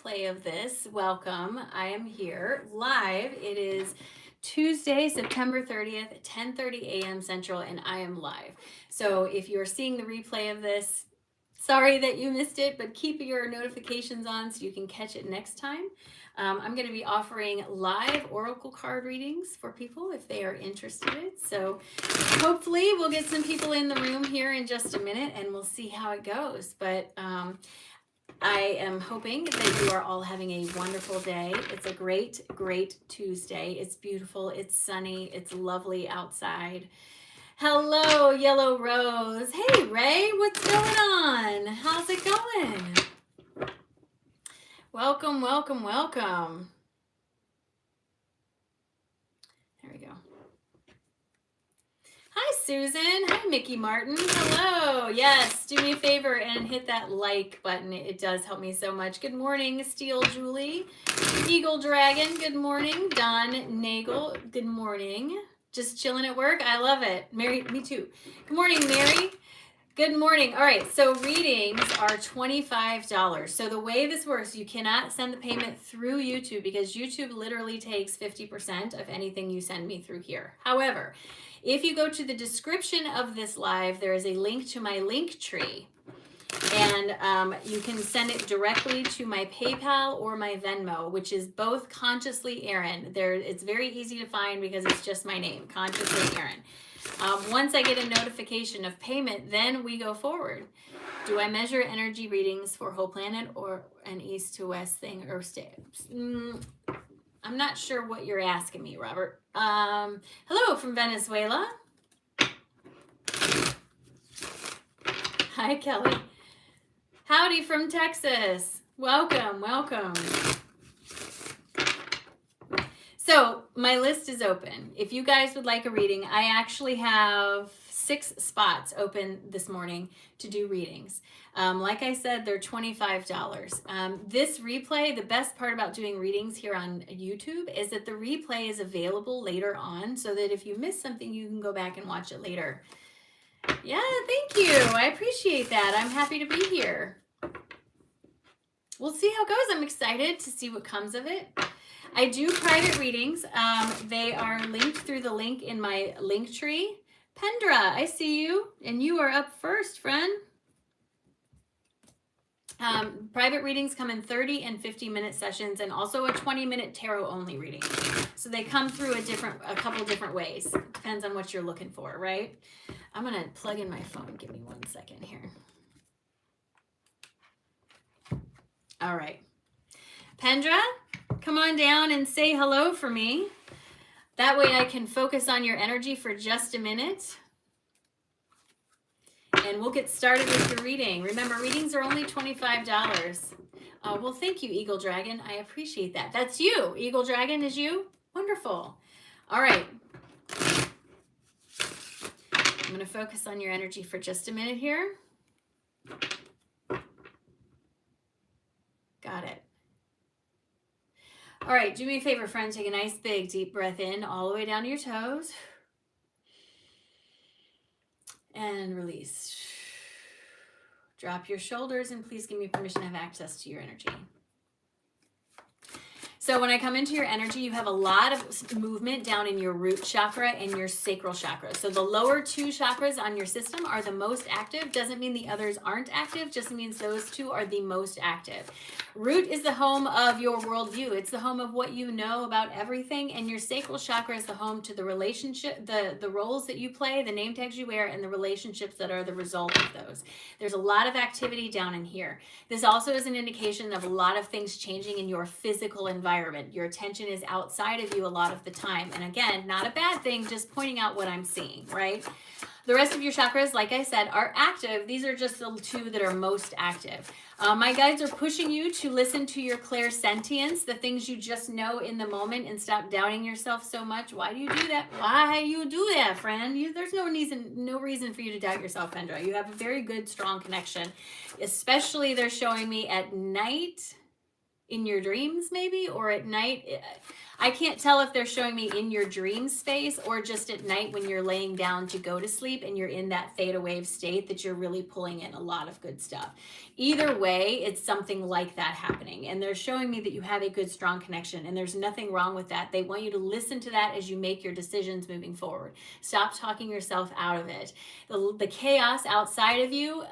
replay of this, welcome. I am here live. It is Tuesday, September 30th, 10:30 a.m. Central, and I am live. So if you're seeing the replay of this, sorry that you missed it, but keep your notifications on so you can catch it next time. I'm going to be offering live oracle card readings for people if they are interested. So hopefully we'll get some people in the room here in just a minute and we'll see how it goes. But I am hoping that you are all having a wonderful day. It's a great, great Tuesday. It's beautiful. It's sunny. It's lovely outside. Hello, Yellow Rose. Hey, Ray, what's going on? How's it going? Welcome, welcome, welcome. There we go. Hi, Susan. Hi, Mickey Martin. Hello. Yes, do me a favor and hit that like button. It does help me so much. Good morning, Steel Julie. Eagle Dragon, good morning. Don Nagel, good morning. Just chilling at work. I love it. Mary, me too. Good morning, Mary. Good morning. All right, so readings are $25. So the way this works, you cannot send the payment through YouTube because YouTube literally takes 50% of anything you send me through here. However, if you go to the description of this live, there is a link to my link tree. And you can send it directly to my PayPal or my Venmo, which is both Consciously Erin. It's very easy to find because it's just my name, Consciously Erin. Once I get a notification of payment, then we go forward. Do I measure energy readings for whole planet or an east to west thing or steps? I'm not sure what you're asking me, Robert. Hello from Venezuela. Hi, Kelly. Howdy from Texas. Welcome, welcome. So my list is open. If you guys would like a reading, I actually have 6 spots open this morning to do readings. Like I said, they're $25. This replay, the best part about doing readings here on YouTube is that the replay is available later on so that if you miss something, you can go back and watch it later. Yeah, thank you. I appreciate that. I'm happy to be here. We'll see how it goes. I'm excited to see what comes of it. I do private readings. They are linked through the link in my link tree. Pendra, I see you, and you are up first, friend. Private readings come in 30 and 50-minute sessions and also a 20-minute tarot-only reading. So they come through a couple different ways. Depends on what you're looking for, right? I'm going to plug in my phone. Give me 1 second here. All right. Pendra, come on down and say hello for me. That way I can focus on your energy for just a minute. And we'll get started with your reading. Remember, readings are only $25. Well, thank you, Eagle Dragon. I appreciate that. That's you. Eagle Dragon is you? Wonderful. All right. I'm going to focus on your energy for just a minute here. Got it. All right, do me a favor, friend. Take a nice big deep breath in all the way down to your toes. And release. Drop your shoulders and please give me permission to have access to your energy. So when I come into your energy, you have a lot of movement down in your root chakra and your sacral chakra. So the lower 2 chakras on your system are the most active. Doesn't mean the others aren't active, just means those 2 are the most active. Root is the home of your worldview. It's the home of what you know about everything. And your sacral chakra is the home to the relationship, the roles that you play, the name tags you wear, and the relationships that are the result of those. There's a lot of activity down in here. This also is an indication of a lot of things changing in your physical environment. Your attention is outside of you a lot of the time. And again, not a bad thing, just pointing out what I'm seeing, right? The rest of your chakras, like I said, are active. These are just the 2 that are most active. My guides are pushing you to listen to your clairsentience, the things you just know in the moment, and stop doubting yourself so much. Why do you do that? Why you do that, friend? There's no reason for you to doubt yourself, Pendra. You have a very good, strong connection. Especially they're showing me at night. in your dreams maybe, or at night. I can't tell if they're showing me in your dream space or just at night when you're laying down to go to sleep and you're in that theta wave state that you're really pulling in a lot of good stuff. Either way, it's something like that happening. And they're showing me that you have a good, strong connection, and there's nothing wrong with that. They want you to listen to that as you make your decisions moving forward. Stop talking yourself out of it. The chaos outside of you,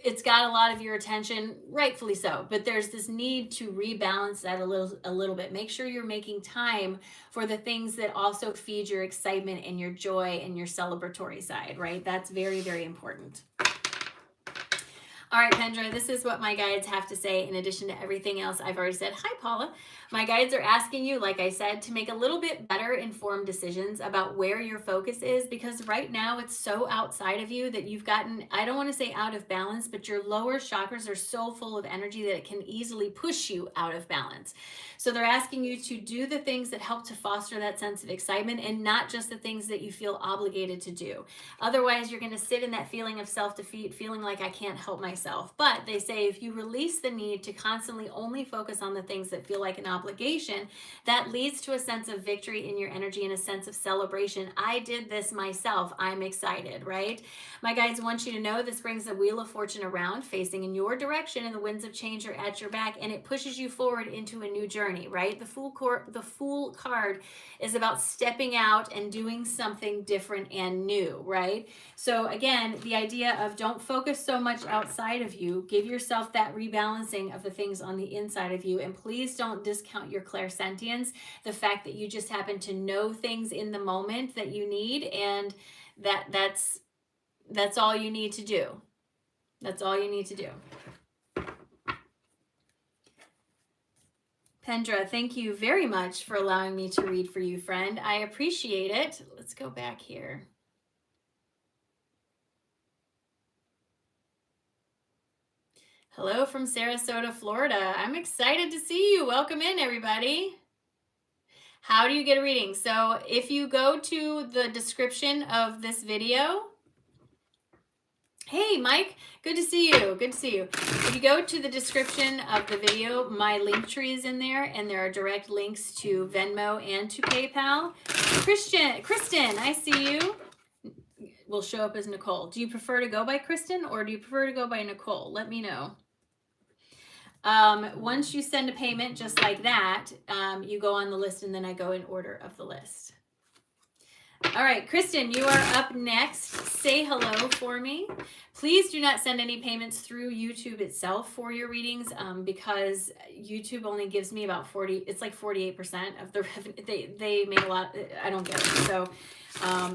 it's got a lot of your attention, rightfully so, but there's this need to rebalance that a little bit. Make sure you're making time for the things that also feed your excitement and your joy and your celebratory side, right? That's very, very important. All right, Pendra, this is what my guides have to say in addition to everything else I've already said. Hi, Paula. My guides are asking you, like I said, to make a little bit better informed decisions about where your focus is, because right now it's so outside of you that you've gotten, I don't want to say out of balance, but your lower chakras are so full of energy that it can easily push you out of balance. So they're asking you to do the things that help to foster that sense of excitement and not just the things that you feel obligated to do. Otherwise, you're going to sit in that feeling of self-defeat, feeling like I can't help myself. But they say if you release the need to constantly only focus on the things that feel like an obligation, that leads to a sense of victory in your energy and a sense of celebration. I did this myself. I'm excited, right? My guides want you to know this brings the wheel of fortune around, facing in your direction, and the winds of change are at your back, and it pushes you forward into a new journey, right? The Fool card is about stepping out and doing something different and new, right? So again, the idea of don't focus so much outside of you. Give yourself that rebalancing of the things on the inside of you, and please don't discount your clairsentience, the fact that you just happen to know things in the moment that you need, and that's all you need to do. That's all you need to do. Pendra, thank you very much for allowing me to read for you, friend. I appreciate it. Let's go back here. Hello from Sarasota, Florida. I'm excited to see you. Welcome in, everybody. How do you get a reading? So if you go to the description of this video, hey, Mike, good to see you. Good to see you. If you go to the description of the video, my link tree is in there, and there are direct links to Venmo and to PayPal. Kristen, I see you. Will show up as Nicole. Do you prefer to go by Kristen or do you prefer to go by Nicole? Let me know. Once you send a payment just like that, you go on the list, and then I go in order of the list. All right, Kristen, you are up next. Say hello for me. Please do not send any payments through YouTube itself for your readings, because YouTube only gives me about 40, it's like 48% of the revenue. They make a lot, I don't get it. So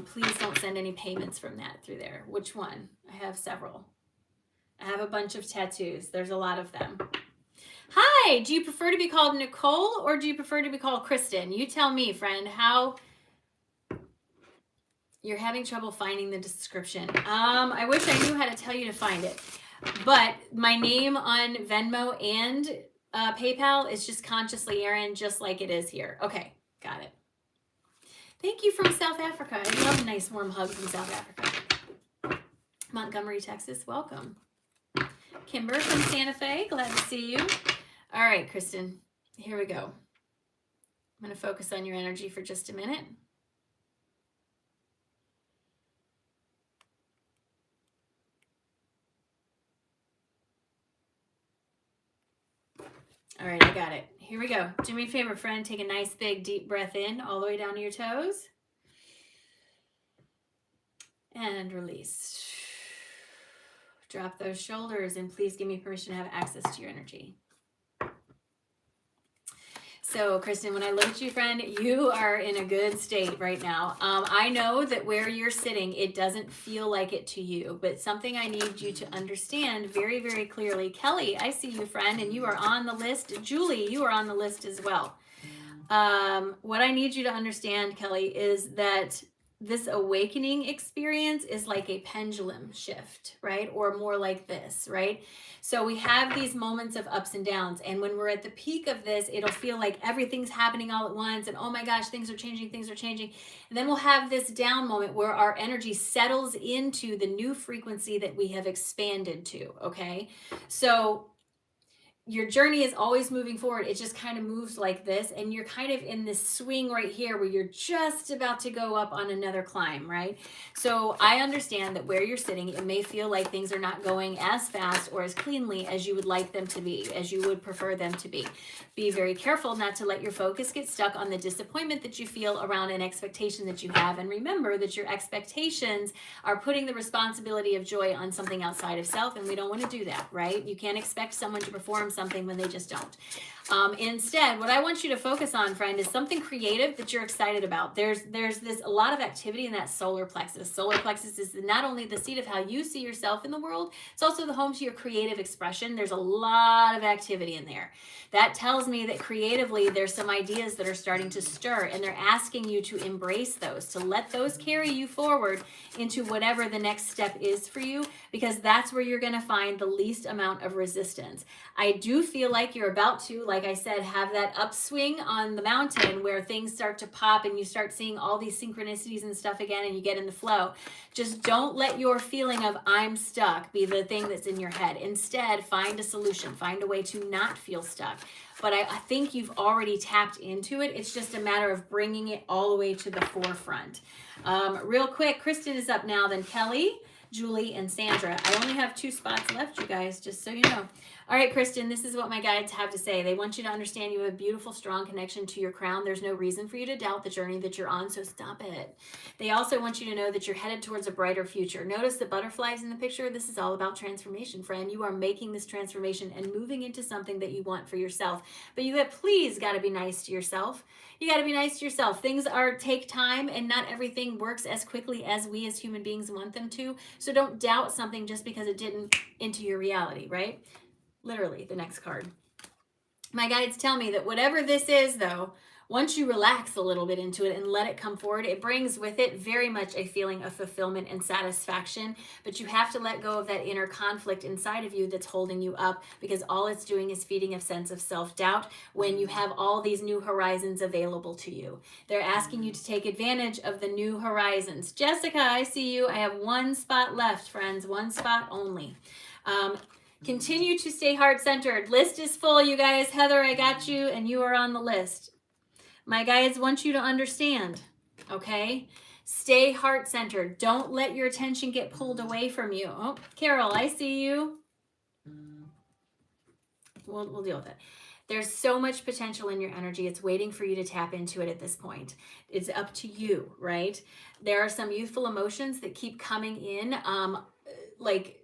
please don't send any payments from that through there. Which one? I have several. I have a bunch of tattoos. There's a lot of them. Hi, do you prefer to be called Nicole or do you prefer to be called Kristen? You tell me, friend, how you're having trouble finding the description. I wish I knew how to tell you to find it, but my name on Venmo and PayPal is just Consciously Erin, just like it is here. Okay, got it. Thank you from South Africa. I love a nice warm hug from South Africa. Montgomery, Texas, welcome. Kimber from Santa Fe, glad to see you. All right, Kristen, here we go. I'm going to focus on your energy for just a minute. All right, I got it. Here we go. Do me a favor, friend. Take a nice big deep breath in all the way down to your toes. And release. Drop those shoulders, and please give me permission to have access to your energy. So, Kristen, when I look at you, friend, you are in a good state right now. I know that where you're sitting, it doesn't feel like it to you, but something I need you to understand very, very clearly. Kelly, I see you, friend, and you are on the list. Julie, you are on the list as well. What I need you to understand, Kelly, is that this awakening experience is like a pendulum shift, right? Or more like this, right? So we have these moments of ups and downs. And when we're at the peak of this, it'll feel like everything's happening all at once. And oh my gosh, things are changing, things are changing. And then we'll have this down moment where our energy settles into the new frequency that we have expanded to, okay? So your journey is always moving forward. It just kind of moves like this, and you're kind of in this swing right here where you're just about to go up on another climb, right? So I understand that where you're sitting, it may feel like things are not going as fast or as cleanly as you would like them to be, as you would prefer them to be. Be very careful not to let your focus get stuck on the disappointment that you feel around an expectation that you have. And remember that your expectations are putting the responsibility of joy on something outside of self, and we don't want to do that, right? You can't expect someone to perform something when they just don't. Instead, what I want you to focus on, friend, is something creative that you're excited about. There's a lot of activity in that solar plexus. Solar plexus is not only the seat of how you see yourself in the world, it's also the home to your creative expression. There's a lot of activity in there. That tells me that creatively there's some ideas that are starting to stir, and they're asking you to embrace those, to let those carry you forward into whatever the next step is for you, because that's where you're going to find the least amount of resistance. I do feel like you're about to, like I said, have that upswing on the mountain where things start to pop and you start seeing all these synchronicities and stuff again, and you get in the flow. Just don't let your feeling of I'm stuck be the thing that's in your head. Instead, find a solution, find a way to not feel stuck. But I think you've already tapped into it. It's just a matter of bringing it all the way to the forefront. Real quick, Kristen is up now, then Kelly, Julie, and Sandra. I only have 2 spots left, you guys, just so you know. All right, Kristen, this is what my guides have to say. They want you to understand you have a beautiful, strong connection to your crown. There's no reason for you to doubt the journey that you're on, so stop it. They also want you to know that you're headed towards a brighter future. Notice the butterflies in the picture. This is all about transformation, friend. You are making this transformation and moving into something that you want for yourself. But you have please got to be nice to yourself. You got to be nice to yourself. Things take time, and not everything works as quickly as we as human beings want them to. So don't doubt something just because it didn't into your reality, right? Literally, the next card. My guides tell me that whatever this is, though, once you relax a little bit into it and let it come forward, it brings with it very much a feeling of fulfillment and satisfaction. But you have to let go of that inner conflict inside of you that's holding you up, because all it's doing is feeding a sense of self-doubt when you have all these new horizons available to you. They're asking you to take advantage of the new horizons. Jessica, I see you. I have 1 spot left, friends. 1 spot only. Continue to stay heart-centered. List is full, you guys. Heather, I got you, and you are on the list. My guides want you to understand, okay? Stay heart-centered. Don't let your attention get pulled away from you. Oh, Carol, I see you. We'll deal with it. There's so much potential in your energy. It's waiting for you to tap into it at this point. It's up to you, right? There are some youthful emotions that keep coming in, like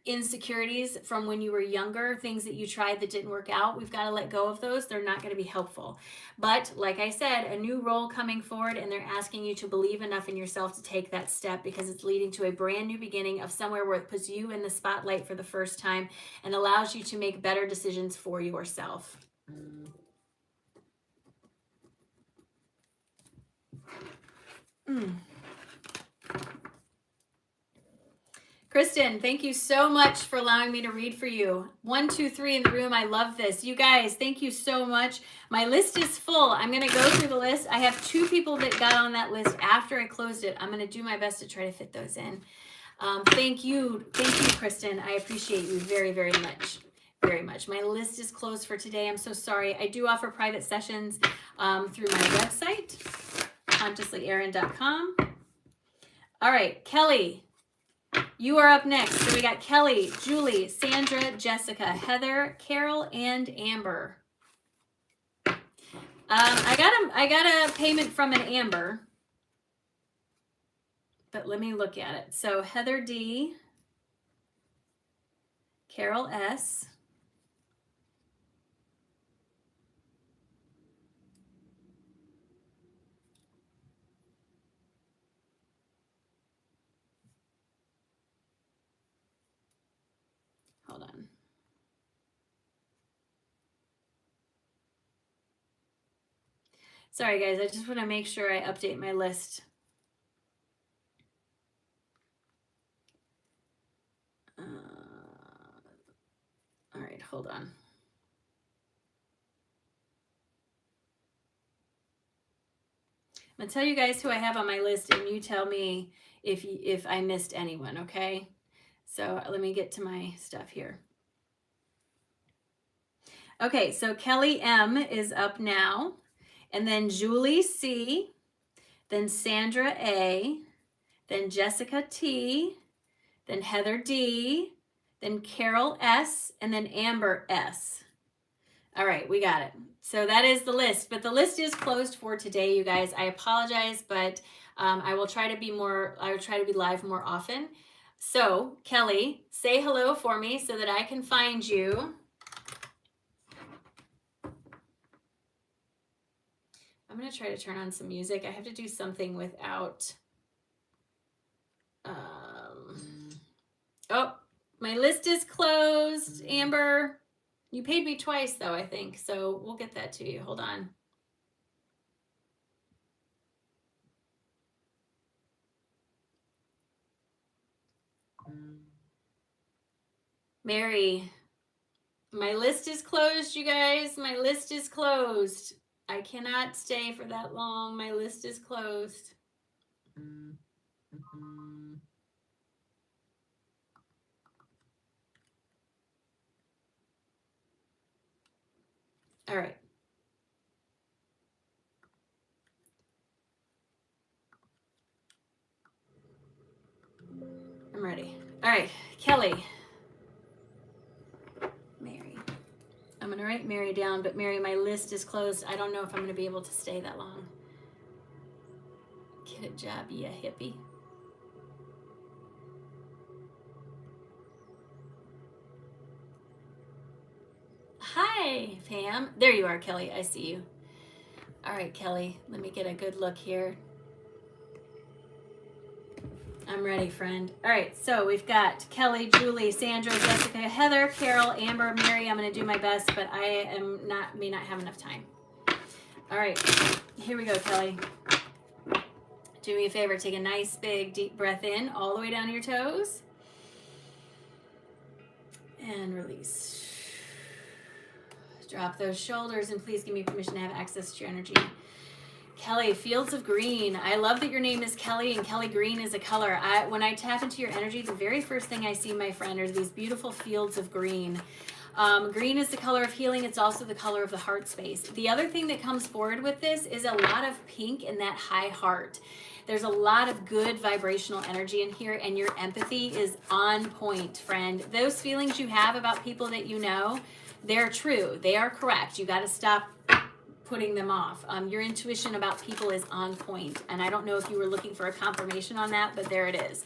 insecurities from when you were younger, things that you tried that didn't work out. We've got to let go of those. They're not going to be helpful. But like I said, a new role coming forward, and they're asking you to believe enough in yourself to take that step, because it's leading to a brand new beginning of somewhere where it puts you in the spotlight for the first time and allows you to make better decisions for yourself. Kristen, thank you so much for allowing me to read for you. 1, 2, 3 in the room. I love this. You guys, thank you so much. My list is full. I'm going to go through the list. I have 2 people that got on that list after I closed it. I'm going to do my best to try to fit those in. Thank you, Kristen. I appreciate you very, very much. Very much. My list is closed for today. I'm so sorry. I do offer private sessions through my website, consciouslyerin.com. All right, Kelly. You are up next. So we got Kelly, Julie, Sandra, Jessica, Heather, Carol, and Amber. I got a payment from an Amber, but let me look at it. So Heather D, Carol S, hold on. Sorry, guys. I just want to make sure I update my list. All right, hold on. I'm going to tell you guys who I have on my list, and you tell me if I missed anyone, okay? So let me get to my stuff here. Okay, so Kelly M is up now, and then Julie C, then Sandra A, then Jessica T, then Heather D, then Carol S, and then Amber S. All right, we got it. So that is the list, but the list is closed for today, you guys. I apologize, but I will try to be live more often. So Kelly, say hello for me so that I can find you. I'm going to try to turn on some music. I have to do something without, oh, my list is closed, Amber. You paid me twice though, I think. So we'll get that to you. Hold on. Mary, my list is closed, you guys. My list is closed. I cannot stay for that long. My list is closed. All right. I'm ready. All right, Kelly. Mary. I'm going to write Mary down, but Mary, my list is closed. I don't know if I'm going to be able to stay that long. Get a job, you hippie. Hi, Pam. There you are, Kelly. I see you. All right, Kelly. Let me get a good look here. I'm ready, friend. All right, so we've got Kelly, Julie, Sandra, Jessica, Heather, Carol, Amber, Mary. I'm going to do my best, but I may not have enough time. All right, here we go, Kelly. Do me a favor. Take a nice, big, deep breath in all the way down to your toes. And release. Drop those shoulders, and please give me permission to have access to your energy. Kelly, fields of green. I love that your name is Kelly, and Kelly green is a color. When I tap into your energy, the very first thing I see, my friend, are these beautiful fields of green. Green is the color of healing. It's also the color of the heart space. The other thing that comes forward with this is a lot of pink in that high heart. There's a lot of good vibrational energy in here, and your empathy is on point, friend. Those feelings you have about people that you know, they're true. They are correct. You got to stop putting them off. Your intuition about people is on point, and I don't know if you were looking for a confirmation on that, but there it is.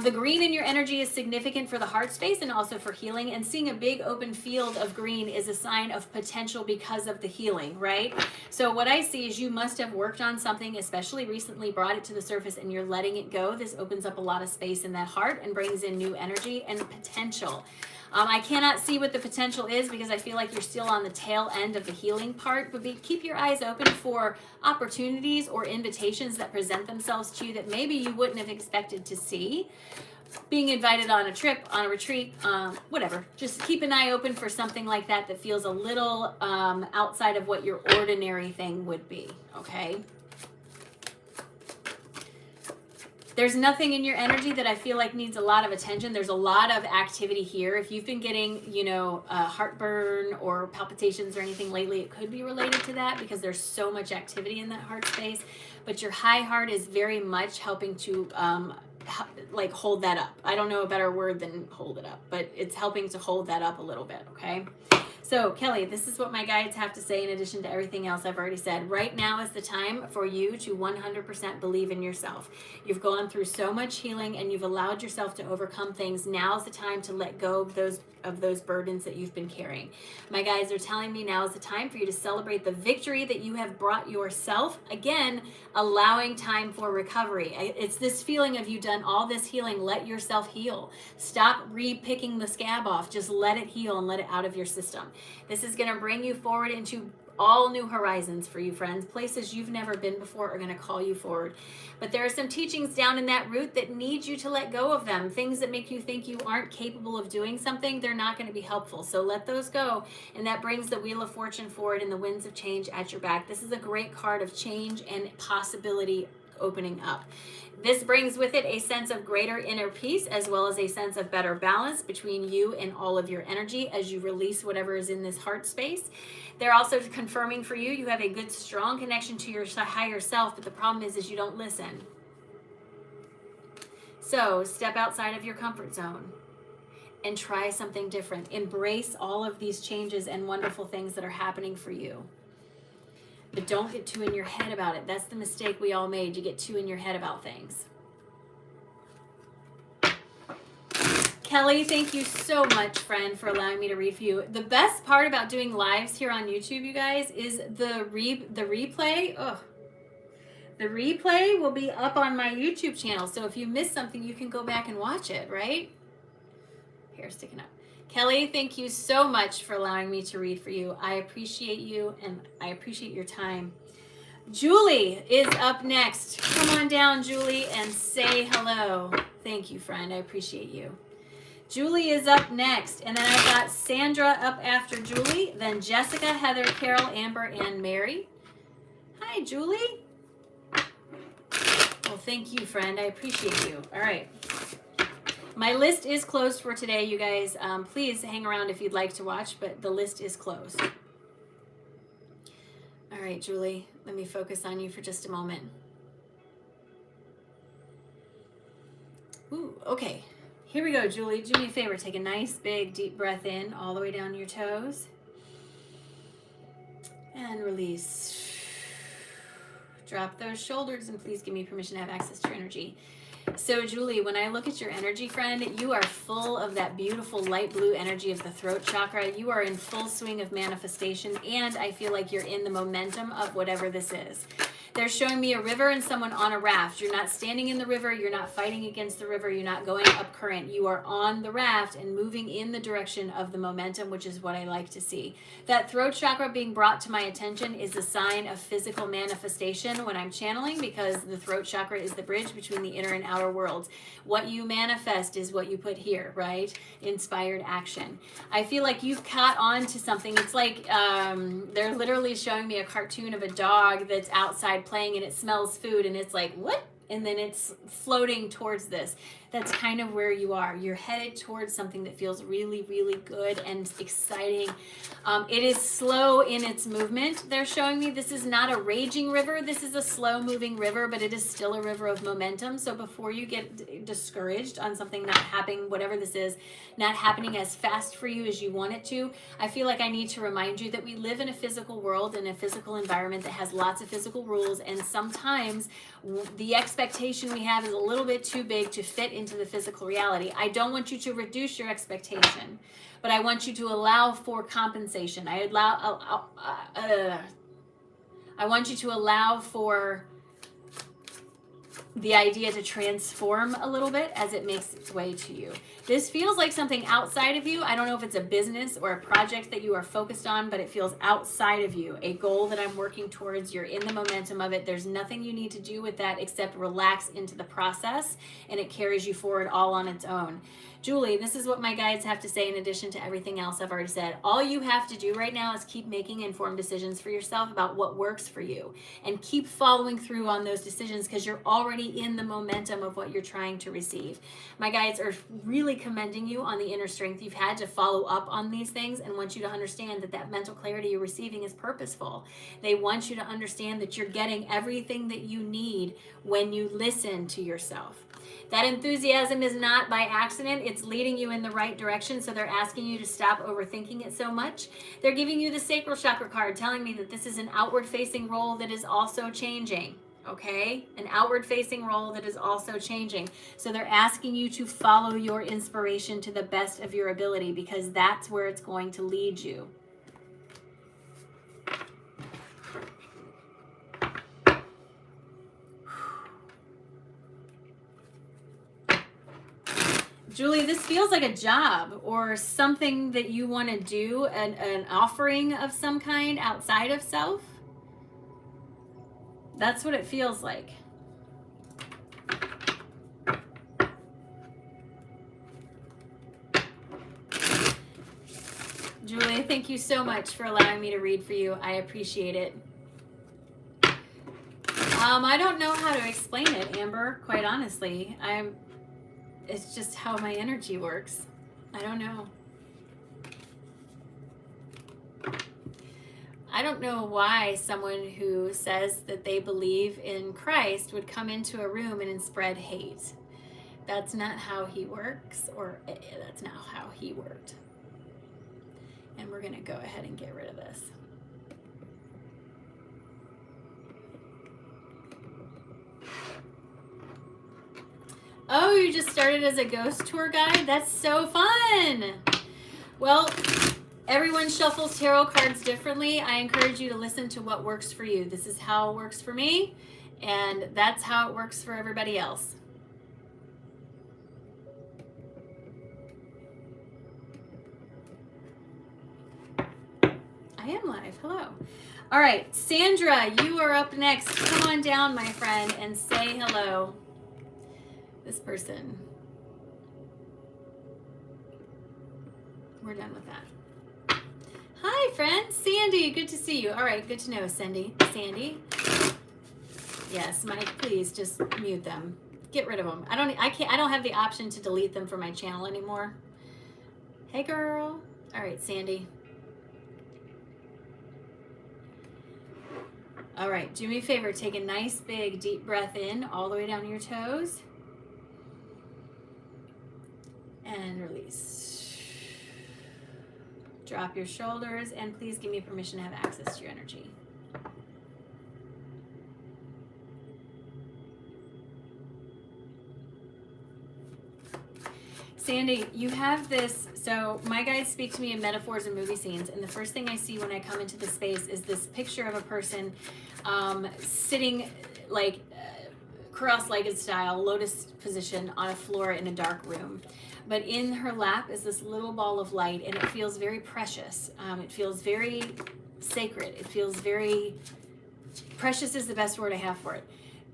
The green in your energy is significant for the heart space and also for healing, and seeing a big open field of green is a sign of potential because of the healing, right? So what I see is you must have worked on something, especially recently, brought it to the surface, and you're letting it go. This opens up a lot of space in that heart and brings in new energy and potential. I cannot see what the potential is because I feel like you're still on the tail end of the healing part, but keep your eyes open for opportunities or invitations that present themselves to you that maybe you wouldn't have expected to see. Being invited on a trip, on a retreat, whatever. Just keep an eye open for something like that that feels a little outside of what your ordinary thing would be, okay? There's nothing in your energy that I feel like needs a lot of attention. There's a lot of activity here. If you've been getting, heartburn or palpitations or anything lately, it could be related to that because there's so much activity in that heart space. But your high heart is very much helping to hold that up. I don't know a better word than hold it up, but it's helping to hold that up a little bit, okay? So Kelly, this is what my guides have to say in addition to everything else I've already said. Right now is the time for you to 100% believe in yourself. You've gone through so much healing and you've allowed yourself to overcome things. Now is the time to let go of those burdens that you've been carrying. My guides are telling me now is the time for you to celebrate the victory that you have brought yourself. Again, allowing time for recovery. It's this feeling of you've done all this healing. Let yourself heal. Stop re-picking the scab off. Just let it heal and let it out of your system. This is going to bring you forward into all new horizons for you, friends. Places you've never been before are going to call you forward. But there are some teachings down in that root that need you to let go of them. Things that make you think you aren't capable of doing something, they're not going to be helpful. So let those go. And that brings the Wheel of Fortune forward and the winds of change at your back. This is a great card of change and possibility opening up. This brings with it a sense of greater inner peace, as well as a sense of better balance between you and all of your energy as you release whatever is in this heart space. They're also confirming for you have a good, strong connection to your higher self, but the problem is you don't listen. So step outside of your comfort zone and try something different. Embrace all of these changes and wonderful things that are happening for you. But don't get too in your head about it. That's the mistake we all made. You get too in your head about things. Kelly, thank you so much, friend, for allowing me to read for you. The best part about doing lives here on YouTube, you guys, is the replay. The replay will be up on my YouTube channel. So if you missed something, you can go back and watch it, right? Hair sticking up. Kelly, thank you so much for allowing me to read for you. I appreciate you and I appreciate your time. Julie is up next. Come on down, Julie, and say hello. Thank you, friend. I appreciate you. Julie is up next, and then I've got Sandra up after Julie, then Jessica, Heather, Carol, Amber, and Mary. Hi, Julie. Well, thank you, friend. I appreciate you. All right. My list is closed for today, you guys. Please hang around if you'd like to watch, but the list is closed. All right, Julie, let me focus on you for just a moment. Ooh, okay. Here we go, Julie. Do me a favor. Take a nice, big, deep breath in all the way down your toes. And release. Drop those shoulders and please give me permission to have access to your energy. So Julie, when I look at your energy, friend, you are full of that beautiful light blue energy of the throat chakra. You are in full swing of manifestation, and I feel like you're in the momentum of whatever this is. They're showing me a river and someone on a raft. You're not standing in the river. You're not fighting against the river. You're not going up current. You are on the raft and moving in the direction of the momentum, which is what I like to see. That throat chakra being brought to my attention is a sign of physical manifestation when I'm channeling, because the throat chakra is the bridge between the inner and outer worlds. What you manifest is what you put here, right? Inspired action. I feel like you've caught on to something. It's like they're literally showing me a cartoon of a dog that's outside playing and it smells food and it's like, what? And then it's floating towards this. That's kind of where you are. You're headed towards something that feels really, really good and exciting. It is slow in its movement. They're showing me this is not a raging river. This is a slow moving river, but it is still a river of momentum. So before you get discouraged on something not happening, whatever this is, not happening as fast for you as you want it to, I feel like I need to remind you that we live in a physical world, in a physical environment that has lots of physical rules. And sometimes the expectation we have is a little bit too big to fit into the physical reality. I don't want you to reduce your expectation, but I want you to allow for compensation. I want you to allow for the idea to transform a little bit as it makes its way to you. This feels like something outside of you. I don't know if it's a business or a project that you are focused on, but it feels outside of you, a goal that I'm working towards. You're in the momentum of it. There's nothing you need to do with that except relax into the process, and it carries you forward all on its own. Julie, this is what my guides have to say in addition to everything else I've already said. All you have to do right now is keep making informed decisions for yourself about what works for you, and keep following through on those decisions because you're already in the momentum of what you're trying to receive. My guides are really commending you on the inner strength you've had to follow up on these things, and want you to understand that that mental clarity you're receiving is purposeful. They want you to understand that you're getting everything that you need when you listen to yourself. That enthusiasm is not by accident. It's leading you in the right direction. So they're asking you to stop overthinking it so much. They're giving you the sacral chakra card, telling me that this is an outward facing role that is also changing. Okay? An outward facing role that is also changing. So they're asking you to follow your inspiration to the best of your ability, because that's where it's going to lead you. Julie, this feels like a job or something that you want to do, an offering of some kind outside of self. That's what it feels like. Julie, thank you so much for allowing me to read for you. I appreciate it. I don't know how to explain it, Amber, quite honestly. It's just how my energy works. I don't know. I don't know why someone who says that they believe in Christ would come into a room and spread hate. That's not how he works, or that's not how he worked. And we're going to go ahead and get rid of this. Oh, you just started as a ghost tour guide? That's so fun. Well, everyone shuffles tarot cards differently. I encourage you to listen to what works for you. This is how it works for me, and that's how it works for everybody else. I am live. Hello. All right, Sandra, you are up next. Come on down, my friend, and say hello. This person. We're done with that. Hi, friend. Sandy, good to see you. All right, good to know, Sandy. Yes, Mike, please just mute them. Get rid of them. I don't have the option to delete them from my channel anymore. Hey, girl. All right, Sandy. All right, do me a favor. Take a nice, big, deep breath in all the way down to your toes. And release. Drop your shoulders, and please give me permission to have access to your energy. Sandy, you have this, so my guides speak to me in metaphors and movie scenes, and the first thing I see when I come into the space is this picture of a person sitting like cross-legged style, lotus position on a floor in a dark room. But in her lap is this little ball of light, and it feels very precious. It feels very sacred. It feels very, precious is the best word I have for it.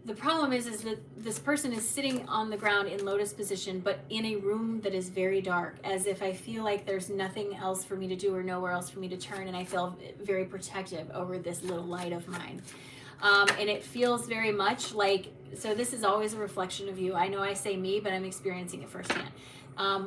The problem is that this person is sitting on the ground in lotus position, but in a room that is very dark, as if I feel like there's nothing else for me to do or nowhere else for me to turn, and I feel very protective over this little light of mine. And it feels very much like, so this is always a reflection of you. I know I say me, but I'm experiencing it firsthand.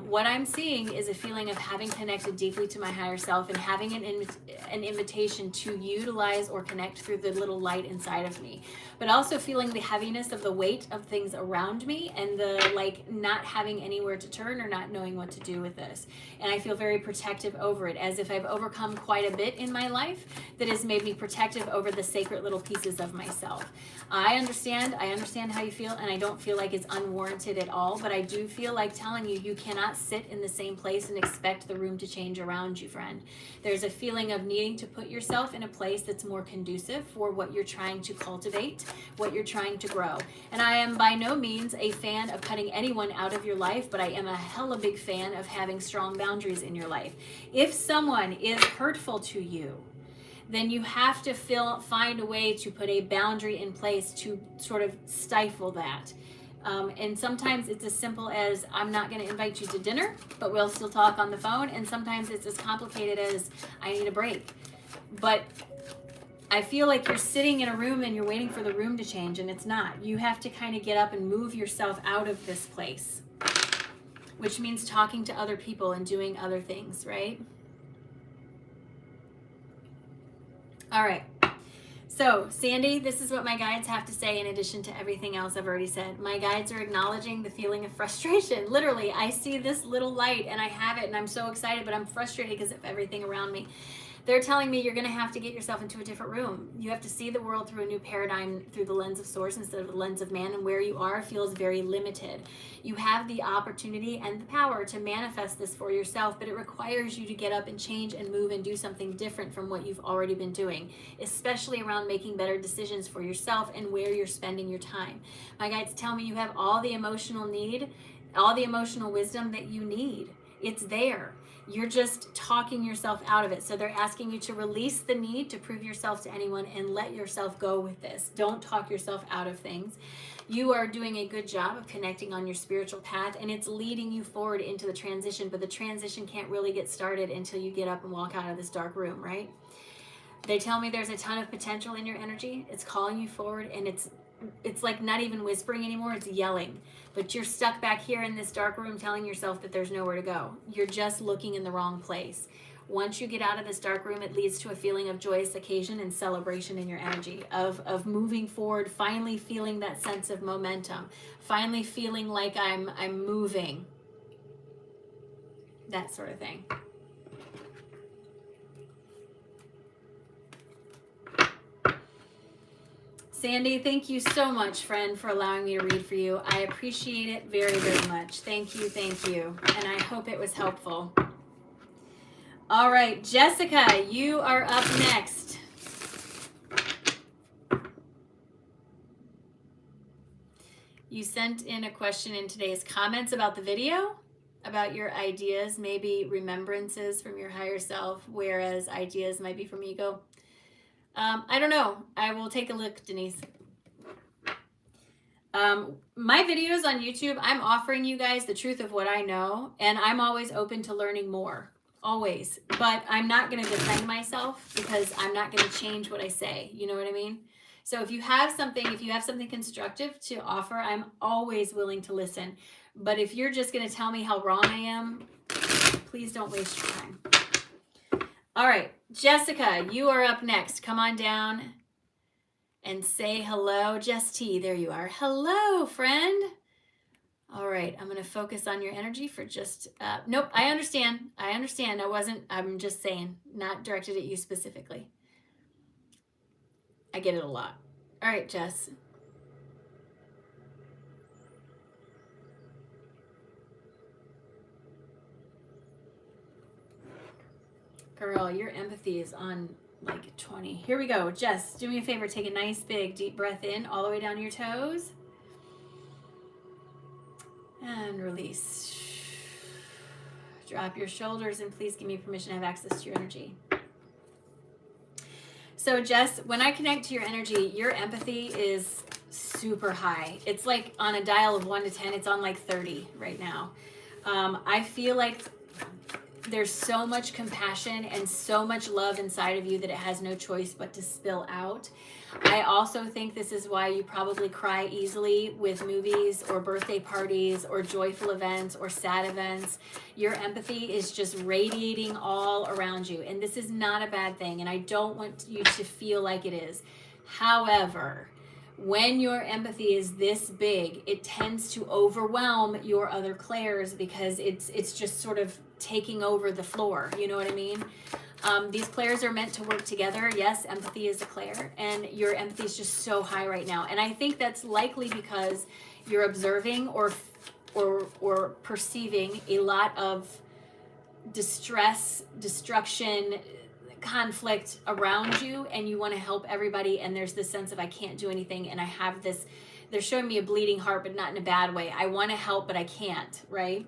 What I'm seeing is a feeling of having connected deeply to my higher self and having an invitation to utilize or connect through the little light inside of me, but also feeling the heaviness of the weight of things around me and the like not having anywhere to turn or not knowing what to do with this. And I feel very protective over it, as if I've overcome quite a bit in my life that has made me protective over the sacred little pieces of myself. I understand how you feel, and I don't feel like it's unwarranted at all, but I do feel like telling you, you cannot sit in the same place and expect the room to change around you, friend. There's a feeling of needing to put yourself in a place that's more conducive for what you're trying to cultivate, what you're trying to grow. And I am by no means a fan of cutting anyone out of your life, but I am a hella big fan of having strong boundaries in your life. If someone is hurtful to you, then you have to find a way to put a boundary in place to sort of stifle that. And sometimes it's as simple as, I'm not going to invite you to dinner, but we'll still talk on the phone. And sometimes it's as complicated as, I need a break. But I feel like you're sitting in a room and you're waiting for the room to change, and it's not. You have to kind of get up and move yourself out of this place, which means talking to other people and doing other things, right? All right. So, Sandy, this is what my guides have to say in addition to everything else I've already said. My guides are acknowledging the feeling of frustration. Literally, I see this little light and I have it and I'm so excited, but I'm frustrated because of everything around me. They're telling me you're going to have to get yourself into a different room. You have to see the world through a new paradigm, through the lens of source instead of the lens of man, and where you are feels very limited. You have the opportunity and the power to manifest this for yourself, but it requires you to get up and change and move and do something different from what you've already been doing, especially around making better decisions for yourself and where you're spending your time. My guides tell me you have all the emotional wisdom that you need. It's there. You're just talking yourself out of it. So they're asking you to release the need to prove yourself to anyone and let yourself go with this. Don't talk yourself out of things. You are doing a good job of connecting on your spiritual path, and it's leading you forward into the transition, but the transition can't really get started until you get up and walk out of this dark room, right? They tell me there's a ton of potential in your energy. It's calling you forward, and it's it's like not even whispering anymore, it's yelling. But you're stuck back here in this dark room telling yourself that there's nowhere to go. You're just looking in the wrong place. Once you get out of this dark room, it leads to a feeling of joyous occasion and celebration in your energy, of moving forward, finally feeling that sense of momentum, finally feeling like I'm moving, that sort of thing. Sandy, thank you so much, friend, for allowing me to read for you. I appreciate it very, very much. Thank you, thank you. And I hope it was helpful. All right, Jessica, you are up next. You sent in a question in today's comments about the video, about your ideas, maybe remembrances from your higher self, whereas ideas might be from ego. I don't know. I will take a look, Denise. My videos on YouTube, I'm offering you guys the truth of what I know, and I'm always open to learning more, always. But I'm not going to defend myself because I'm not going to change what I say. You know what I mean? So if you have something constructive to offer, I'm always willing to listen. But if you're just going to tell me how wrong I am, please don't waste your time. All right, Jessica, you are up next. Come on down and say hello. Jess T, there you are. Hello, friend. All right, I'm going to focus on your energy for just, nope, I understand. I'm just saying, not directed at you specifically. I get it a lot. All right, Jess. Girl, your empathy is on like 20. Here we go. Jess, do me a favor. Take a nice big deep breath in all the way down your toes. And release. Drop your shoulders and please give me permission to have access to your energy. So Jess, when I connect to your energy, your empathy is super high. It's like on a dial of 1 to 10, it's on like 30 right now. I feel like there's so much compassion and so much love inside of you that it has no choice but to spill out. I also think this is why you probably cry easily with movies or birthday parties or joyful events or sad events. Your empathy is just radiating all around you. And this is not a bad thing. And I don't want you to feel like it is. However, when your empathy is this big, it tends to overwhelm your other clairs because it's just sort of taking over the floor. You know what I mean? These clairs are meant to work together. Yes, empathy is a clair, and your empathy is just so high right now. And I think that's likely because you're observing or perceiving a lot of distress, destruction, conflict around you, and you want to help everybody, and there's this sense of I can't do anything, and I have this, they're showing me a bleeding heart, but not in a bad way. I want to help, but I can't, right?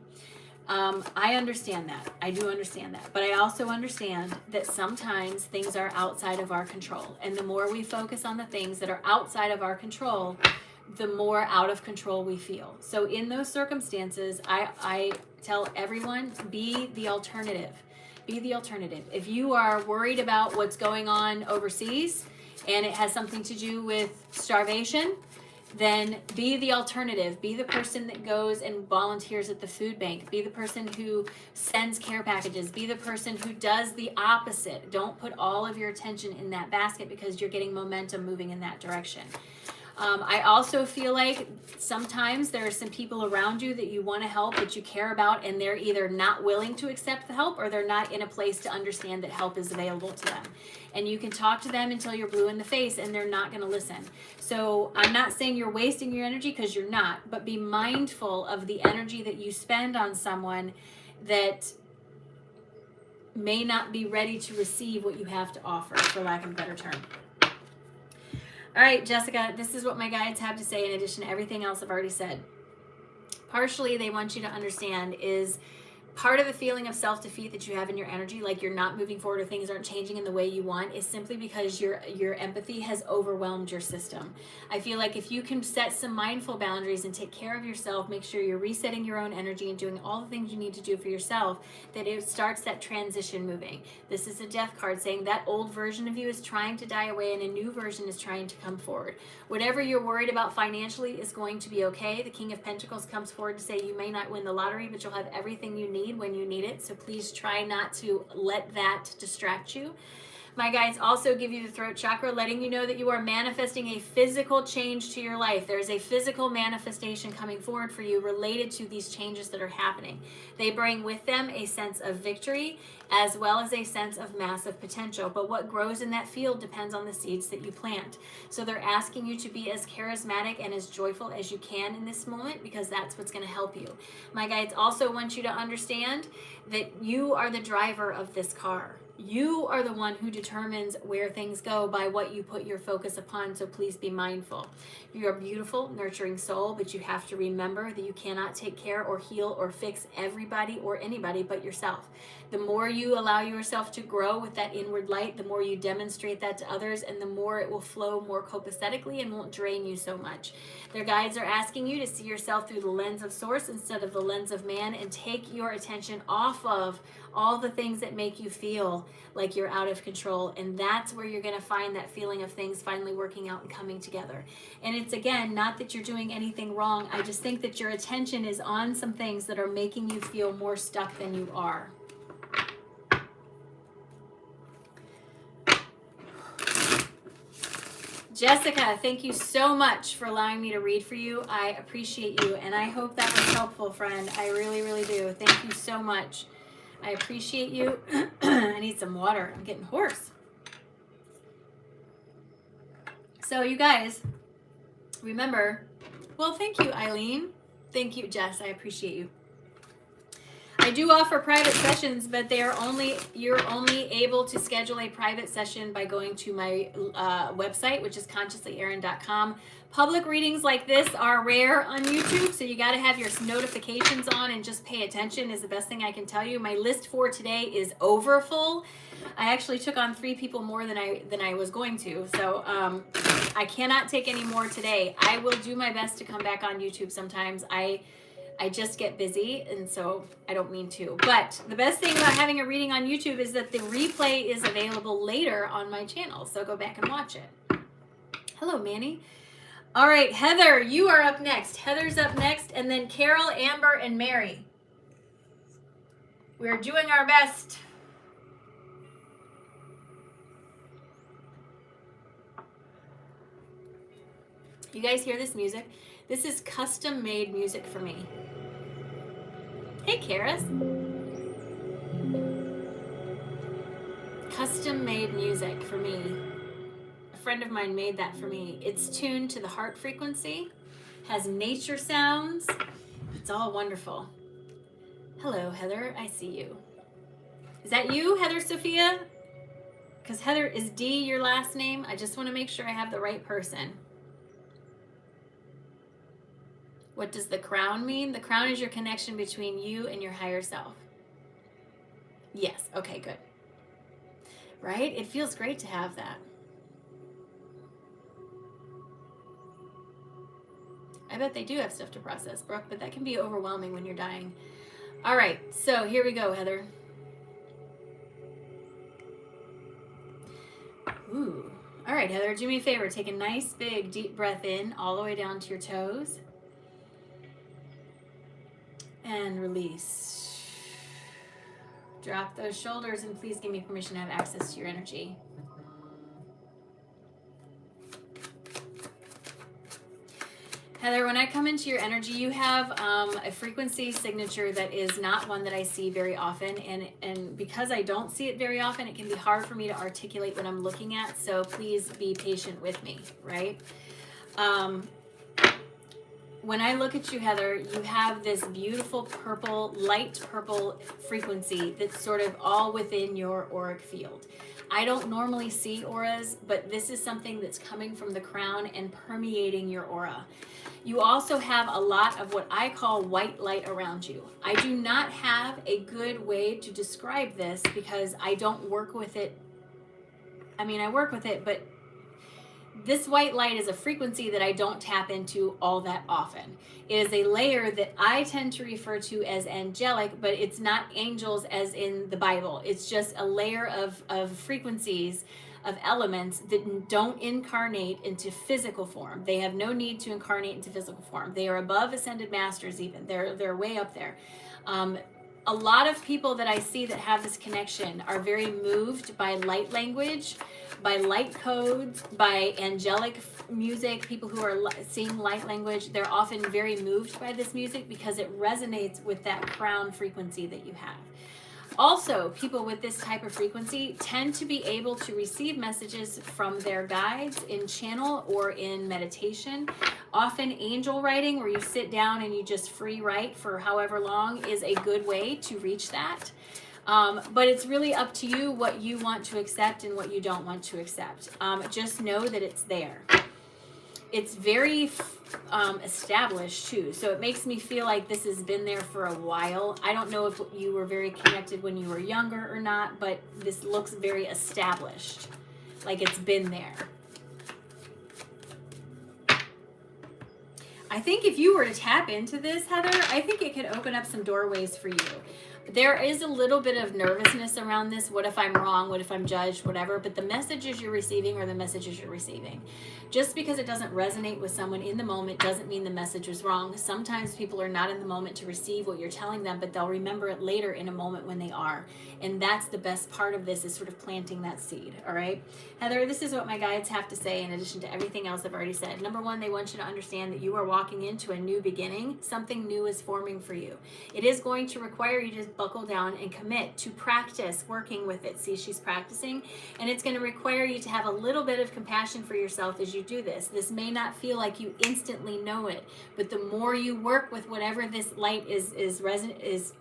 I understand that. I do understand that. But I also understand that sometimes things are outside of our control. And the more we focus on the things that are outside of our control, the more out of control we feel. So in those circumstances, I tell everyone, be the alternative. Be the alternative. If you are worried about what's going on overseas and it has something to do with starvation, then be the alternative. Be the person that goes and volunteers at the food bank. Be the person who sends care packages. Be the person who does the opposite. Don't put all of your attention in that basket because you're getting momentum moving in that direction. I also feel like sometimes there are some people around you that you want to help, that you care about, and they're either not willing to accept the help or they're not in a place to understand that help is available to them. And you can talk to them until you're blue in the face and they're not going to listen. So I'm not saying you're wasting your energy, because you're not, but be mindful of the energy that you spend on someone that may not be ready to receive what you have to offer, for lack of a better term. All right, Jessica, this is what my guides have to say in addition to everything else I've already said. Partially, they want you to understand is part of the feeling of self-defeat that you have in your energy, like you're not moving forward or things aren't changing in the way you want, is simply because your empathy has overwhelmed your system. I feel like if you can set some mindful boundaries and take care of yourself, make sure you're resetting your own energy and doing all the things you need to do for yourself, that it starts that transition moving. This is a death card saying that old version of you is trying to die away and a new version is trying to come forward. Whatever you're worried about financially is going to be okay. The King of Pentacles comes forward to say you may not win the lottery, but you'll have everything you need when you need it. So please try not to let that distract you. My guides also give you the throat chakra, letting you know that you are manifesting a physical change to your life. There's a physical manifestation coming forward for you related to these changes that are happening. They bring with them a sense of victory as well as a sense of massive potential. But what grows in that field depends on the seeds that you plant. So they're asking you to be as charismatic and as joyful as you can in this moment, because that's what's going to help you. My guides also want you to understand that you are the driver of this car. You are the one who determines where things go by what you put your focus upon, so please be mindful. You're a beautiful, nurturing soul, but you have to remember that you cannot take care or heal or fix everybody or anybody but yourself. The more you allow yourself to grow with that inward light, the more you demonstrate that to others, and the more it will flow more copacetically and won't drain you so much. Their guides are asking you to see yourself through the lens of source instead of the lens of man, and take your attention off of all the things that make you feel like you're out of control. And that's where you're going to find that feeling of things finally working out and coming together. And it's, again, not that you're doing anything wrong. I just think that your attention is on some things that are making you feel more stuck than you are. Jessica, thank you so much for allowing me to read for you. I appreciate you, and I hope that was helpful, friend. I really, really do. Thank you so much. I appreciate you. I need some water. I'm getting hoarse. So you guys, remember, well, thank you, Eileen. Thank you, Jess. I appreciate you. I do offer private sessions, but you're only able to schedule a private session by going to my website, which is consciouslyerin.com. Public readings like this are rare on YouTube, so you got to have your notifications on and just pay attention is the best thing I can tell you. My list for today is overfull. I actually took on 3 people more than I was going to, so I cannot take any more today. I will do my best to come back on YouTube sometimes. I just get busy, and so I don't mean to. But the best thing about having a reading on YouTube is that the replay is available later on my channel, so go back and watch it. Hello, Manny. All right, Heather, you are up next. Heather's up next, and then Carol, Amber, and Mary. We're doing our best. You guys hear this music? This is custom-made music for me. Hey, Karis. Custom-made music for me. A friend of mine made that for me. It's tuned to the heart frequency, has nature sounds. It's all wonderful. Hello, Heather. I see you. Is that you, Heather Sophia? Because Heather, is D your last name? I just want to make sure I have the right person. What does the crown mean? The crown is your connection between you and your higher self. Yes. Okay, good. Right? It feels great to have that. I bet they do have stuff to process, Brooke, but that can be overwhelming when you're dying. All right, so here we go, Heather. Ooh. All right, Heather, do me a favor. Take a nice, big, deep breath in all the way down to your toes. And release. Drop those shoulders, and please give me permission to have access to your energy. Heather, when I come into your energy, you have a frequency signature that is not one that I see very often. And because I don't see it very often, it can be hard for me to articulate what I'm looking at. So please be patient with me, right? when I look at you, Heather, you have this beautiful purple, light purple frequency that's sort of all within your auric field. I don't normally see auras, but this is something that's coming from the crown and permeating your aura. You also have a lot of what I call white light around you. I do not have a good way to describe this because I don't work with it. I mean, I work with it, but this white light is a frequency that I don't tap into all that often. It is a layer that I tend to refer to as angelic, but it's not angels as in the Bible. It's just a layer of frequencies, of elements that don't incarnate into physical form. They have no need to incarnate into physical form. They are above ascended masters even. They're way up there. A lot of people that I see that have this connection are very moved by light language, by light codes, by angelic music. People who are seeing light language, they're often very moved by this music because it resonates with that crown frequency that you have. Also, people with this type of frequency tend to be able to receive messages from their guides in channel or in meditation. Often angel writing, where you sit down and you just free write for however long, is a good way to reach that. But it's really up to you what you want to accept and what you don't want to accept. Just know that it's there. It's very established too, so it makes me feel like this has been there for a while. I don't know if you were very connected when you were younger or not, but this looks very established, like it's been there. I think if you were to tap into this, Heather, I think it could open up some doorways for you. There is a little bit of nervousness around this. What if I'm wrong? What if I'm judged? Whatever. But the messages you're receiving are the messages you're receiving. Just because it doesn't resonate with someone in the moment doesn't mean the message was wrong. Sometimes people are not in the moment to receive what you're telling them, but they'll remember it later in a moment when they are. And that's the best part of this, is sort of planting that seed. All right, Heather, this is what my guides have to say in addition to everything else I've already said. Number one, they want you to understand that you are walking into a new beginning. Something new is forming for you. It is going to require you to buckle down and commit to practice working with it. See, she's practicing, and it's going to require you to have a little bit of compassion for yourself as you do this. This may not feel like you instantly know it, but the more you work with whatever this light is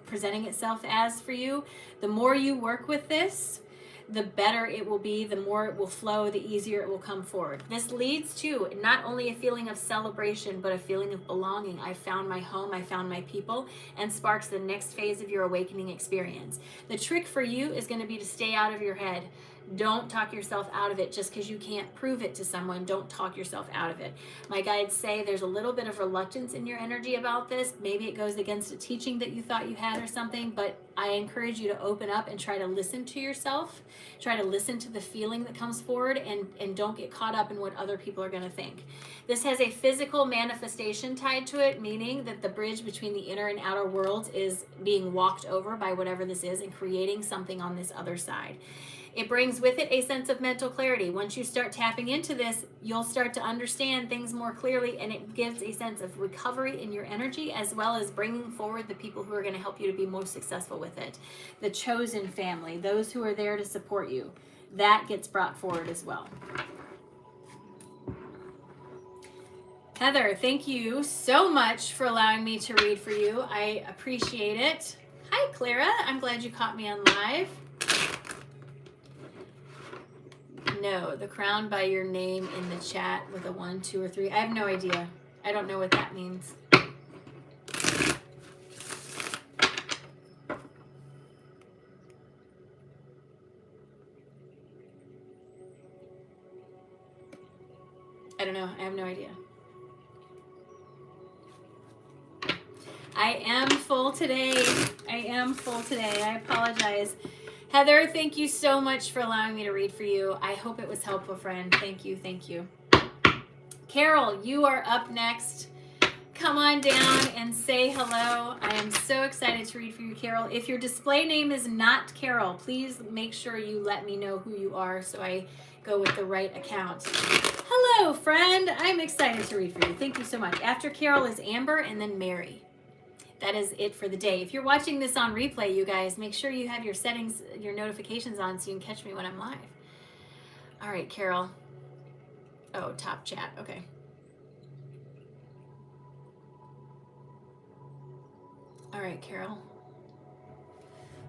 presenting itself as for you, the more you work with this, the better it will be, the more it will flow, the easier it will come forward. This leads to not only a feeling of celebration, but a feeling of belonging. I found my home, I found my people, and sparks the next phase of your awakening experience. The trick for you is going to be to stay out of your head. Don't talk yourself out of it just because you can't prove it to someone. Don't talk yourself out of it. My guides say there's a little bit of reluctance in your energy about this. Maybe it goes against a teaching that you thought you had or something, but I encourage you to open up and try to listen to yourself. Try to listen to the feeling that comes forward, and don't get caught up in what other people are going to think. This has a physical manifestation tied to it, meaning that the bridge between the inner and outer worlds is being walked over by whatever this is and creating something on this other side. It brings with it a sense of mental clarity. Once you start tapping into this, you'll start to understand things more clearly, and it gives a sense of recovery in your energy, as well as bringing forward the people who are going to help you to be most successful with it. The chosen family, those who are there to support you, that gets brought forward as well. Heather, thank you so much for allowing me to read for you. I appreciate it. Hi, Clara. I'm glad you caught me on live. No, the crown by your name in the chat with a 1, 2, or 3. I have no idea. I don't know what that means. I don't know. I have no idea. I am full today. I apologize. Heather, thank you so much for allowing me to read for you. I hope it was helpful, friend. Thank you. Carol, you are up next. Come on down and say hello. I am so excited to read for you, Carol. If your display name is not Carol, please make sure you let me know who you are so I go with the right account. Hello, friend. I'm excited to read for you. Thank you so much. After Carol is Amber and then Mary. That is it for the day. If you're watching this on replay, you guys, make sure you have your settings, your notifications on so you can catch me when I'm live. All right, Carol. Oh, top chat. Okay. All right, Carol.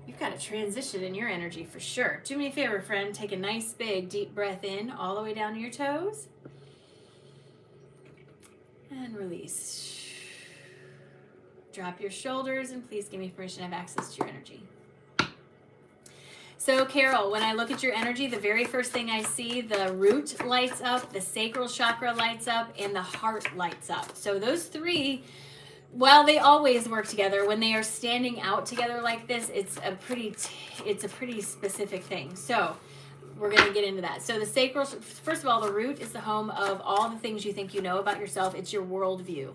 You've got a transition in your energy for sure. Do me a favor, friend. Take a nice, big, deep breath in all the way down to your toes. And release. Drop your shoulders and please give me permission to have access to your energy. So Carol, when I look at your energy, the very first thing I see, the root lights up, the sacral chakra lights up, and the heart lights up. So those three, while they always work together, when they are standing out together like this, it's a pretty specific thing. So we're going to get into that. So the sacral, first of all, the root is the home of all the things you think you know about yourself. It's your worldview.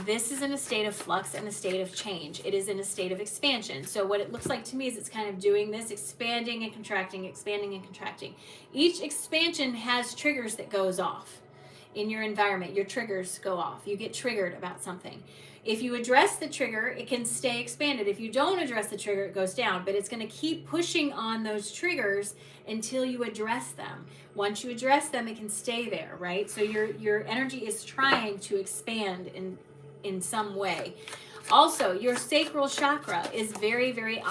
This is in a state of flux and a state of change. It is in a state of expansion. So what it looks like to me is it's kind of doing this, expanding and contracting, expanding and contracting. Each expansion has triggers that goes off in your environment. Your triggers go off. You get triggered about something. If you address the trigger, it can stay expanded. If you don't address the trigger, it goes down. But it's going to keep pushing on those triggers until you address them. Once you address them, it can stay there, right? So your energy is trying to expand in some way. Also, your sacral chakra is very, very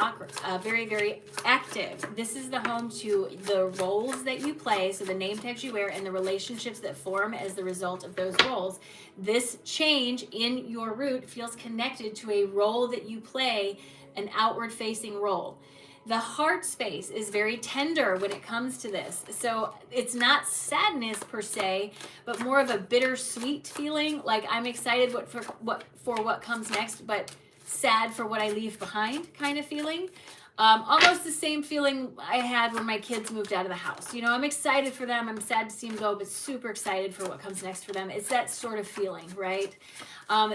active. This is the home to the roles that you play, so the name tags you wear and the relationships that form as the result of those roles. This change in your root feels connected to a role that you play, an outward-facing role. The heart space is very tender when it comes to this. So it's not sadness per se, but more of a bittersweet feeling. Like I'm excited for what comes next, but sad for what I leave behind kind of feeling. Almost the same feeling I had when my kids moved out of the house. You know, I'm excited for them. I'm sad to see them go, but super excited for what comes next for them. It's that sort of feeling, right?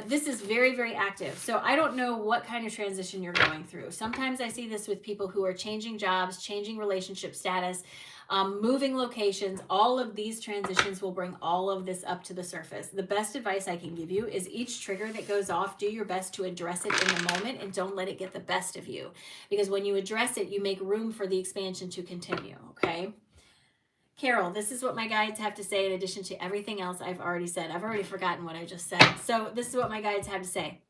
This is very, very active. So I don't know what kind of transition you're going through. Sometimes I see this with people who are changing jobs, changing relationship status, moving locations. All of these transitions will bring all of this up to the surface. The best advice I can give you is each trigger that goes off, do your best to address it in the moment and don't let it get the best of you. Because when you address it, you make room for the expansion to continue, okay? Carol, this is what my guides have to say in addition to everything else I've already said. I've already forgotten what I just said. So this is what my guides have to say.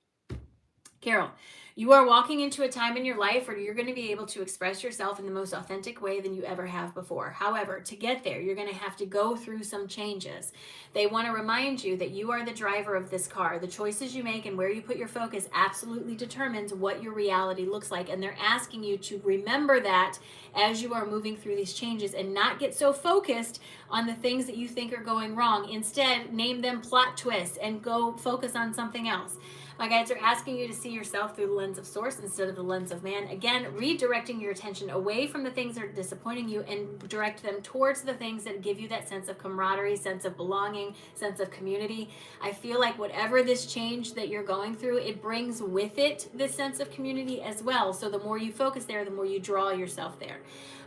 Carol, you are walking into a time in your life where you're going to be able to express yourself in the most authentic way than you ever have before. However, to get there, you're going to have to go through some changes. They want to remind you that you are the driver of this car. The choices you make and where you put your focus absolutely determines what your reality looks like. And they're asking you to remember that as you are moving through these changes and not get so focused on the things that you think are going wrong. Instead, name them plot twists and go focus on something else. My guides are asking you to see yourself through the lens of source instead of the lens of man. Again, redirecting your attention away from the things that are disappointing you and direct them towards the things that give you that sense of camaraderie, sense of belonging, sense of community. I feel like whatever this change that you're going through, it brings with it this sense of community as well. So the more you focus there, the more you draw yourself there.